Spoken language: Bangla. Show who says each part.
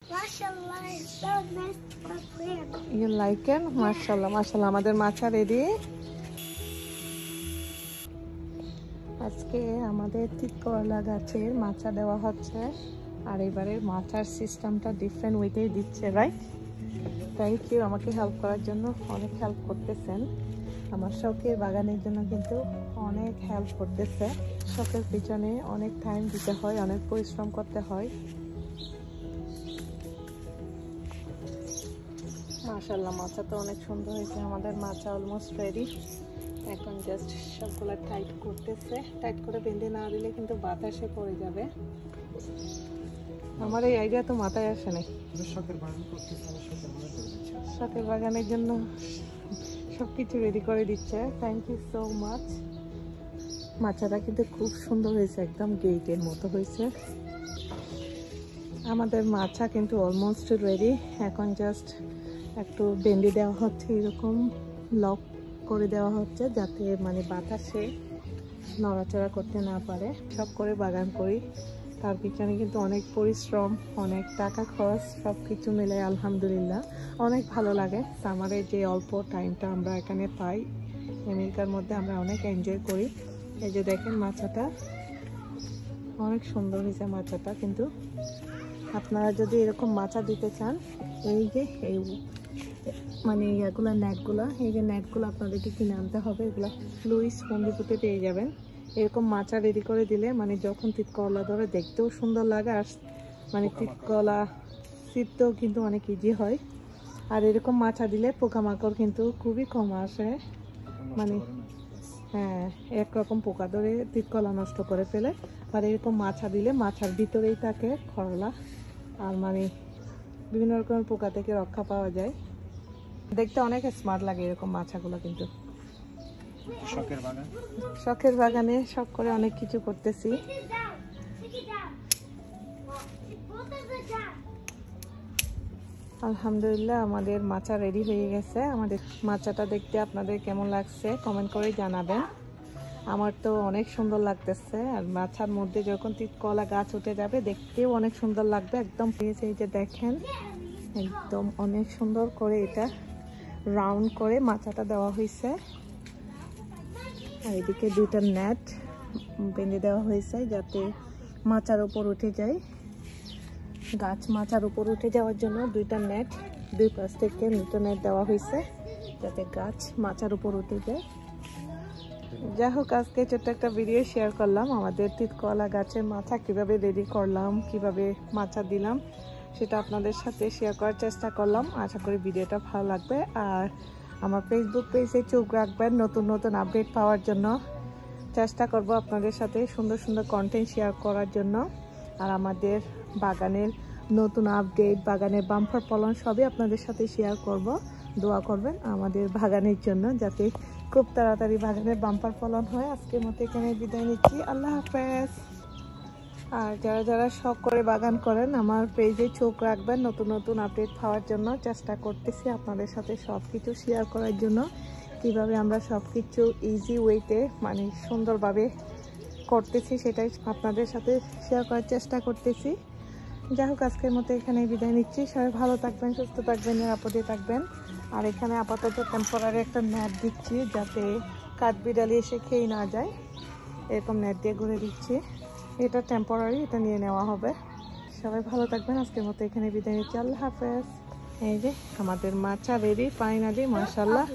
Speaker 1: Mashallah, it's so nice to clear.
Speaker 2: You like it? মাশাআল্লাহ মাশাআল্লাহ আমাদের মাছা রেডি। আজকে আমাদের তিতকরলা গাছের মাছা দেওয়া হচ্ছে, আর এবারে মাছার সিস্টেমটা ডিফারেন্ট ওয়েতেই দিচ্ছে, রাইট? থ্যাংক ইউ আমাকে হেল্প করার জন্য, অনেক হেল্প করতেছেন। আমার শখের বাগানের জন্য কিন্তু অনেক হেল্প করতেছে। শখের পিছনে অনেক টাইম দিতে হয়, অনেক পরিশ্রম করতে হয়। মাশাআল্লাহ মাছা তো অনেক সুন্দর হয়েছে। আমাদের মাছা অলমোস্ট রেডি। এখন জাস্ট সবগুলো টাইট করতেছে। টাইট করে বেঁধে না দিলে কিন্তু বাতাসে পড়ে যাবে। আমার এই আইডিয়া তো মাথায় আসে নাই। শখের বাগানের জন্য সবকিছু রেডি করে দিচ্ছে। Thank you so much. মাছাটা কিন্তু খুব সুন্দর হয়েছে, একদম গেটের মতো হয়েছে। আমাদের মাছা কিন্তু অলমোস্ট রেডি। এখন জাস্ট একটু বেঁধে দেওয়া হচ্ছে, এরকম লক করে দেওয়া হচ্ছে যাতে মানে বাতাসে নড়াচড়া করতে না পারে। সব করে বাগান করি, তার পিছনে কিন্তু অনেক পরিশ্রম, অনেক টাকা খরচ, সব কিছু মিলে আলহামদুলিল্লাহ অনেক ভালো লাগে। সামারের যে অল্প টাইমটা আমরা এখানে পাই আমেরিকার মধ্যে, আমরা অনেক এনজয় করি। এই যে দেখেন মাছাটা অনেক সুন্দর হয়েছে। মাছাটা কিন্তু আপনারা যদি এরকম মাছা দিতে চান, এই যে এই মানে এগুলা নেটগুলা, এই যে নেটগুলো আপনাদেরকে কিনে আনতে হবে। এগুলা লুইস হোম ডিপোতে পেয়ে যাবেন। এরকম মাছা রেডি করে দিলে মানে যখন তিতকরলা ধরে দেখতেও সুন্দর লাগে, আর মানে তিতকরলা ছিঁড়তেও কিন্তু অনেক ইজি হয়। আর এরকম মাছা দিলে পোকামাকড় কিন্তু খুবই কম আসে। মানে হ্যাঁ, একরকম পোকা ধরে তিতকরলা নষ্ট করে ফেলে। আর এরকম মাছা দিলে মাছার ভিতরেই থাকে করলা, আর মানে বিভিন্ন রকমের পোকা থেকে রক্ষা পাওয়া যায়। দেখতে অনেক স্মার্ট লাগে এরকম মাছাগুলো। কিন্তু শখের বাগানে শখ করে অনেক কিছু করতেছি। আলহামদুলিল্লাহ আমাদের মাছা রেডি হয়ে গেছে। আমাদের মাছাটা দেখতে আপনাদের কেমন লাগছে কমেন্ট করে জানাবেন। আমার তো অনেক সুন্দর লাগতেছে। আর মাছার মধ্যে যখন তিতকলা গাছ উঠে যাবে দেখতেও অনেক সুন্দর লাগবে। একদম এই যে দেখেন, একদম অনেক সুন্দর করে এটা রাউন্ড করে মাচাটা দেওয়া হয়েছে। আর এদিকে দুইটা নেট বেঁধে দেওয়া হয়েছে যাতে মাচার উপর উঠে যায়। গাছ মাচার উপর উঠে যাওয়ার জন্য দুইটা নেট, দুই পাশ থেকে দুটো নেট দেওয়া হয়েছে যাতে গাছ মাচার উপর উঠে যায়। যাই হোক, আজকে ছোট্ট একটা ভিডিও শেয়ার করলাম আমাদের তিতকলা গাছের মাথা কিভাবে রেডি করলাম, কিভাবে মাচা দিলাম, সেটা আপনাদের সাথে শেয়ার করার চেষ্টা করলাম। আশা করি ভিডিওটা ভালো লাগবে। আর আমার ফেসবুক পেজে চোখ রাখবেন, নতুন নতুন আপডেট পাওয়ার জন্য। চেষ্টা করব আপনাদের সাথে সুন্দর সুন্দর কন্টেন্ট শেয়ার করার জন্য। আর আমাদের বাগানের নতুন আপডেট, বাগানের বাম্পার ফলন সবই আপনাদের সাথে শেয়ার করব। দোয়া করবেন আমাদের বাগানের জন্য যাতে খুব তাড়াতাড়ি বাগানের বাম্পার ফলন হয়। আজকের মতো এখানে বিদায় নিচ্ছি। আল্লাহ হাফেজ। আর যারা যারা শখ করে বাগান করেন আমার পেজে চোখ রাখবেন, নতুন নতুন আপডেট পাওয়ার জন্য। চেষ্টা করতেছি আপনাদের সাথে সব কিছু শেয়ার করার জন্য, কিভাবে আমরা সব কিছু ইজি ওয়েতে মানে সুন্দরভাবে করতেছি সেটাই আপনাদের সাথে শেয়ার করার চেষ্টা করতেছি। যাই হোক, আজকের মতো এখানে বিদায় নিচ্ছি। সবাই ভালো থাকবেন, সুস্থ থাকবেন, নিরাপদে থাকবেন। আর এখানে আপাতত টেম্পোরারি একটা নেট দিচ্ছি যাতে কাঠবিড়ালি এসে খেয়ে না যায়। এরকম নেট দিয়ে ঘুরে দিচ্ছি। এটা টেম্পোরারি, এটা নিয়ে নেওয়া হবে। সবাই ভালো থাকবেন। আজকের মতো এখানে বিদায় নিচ্ছি। আল্লাহ হাফেজ। এই যে আমাদের মাছা রেডি ফাইনালি, মাশাআল্লাহ।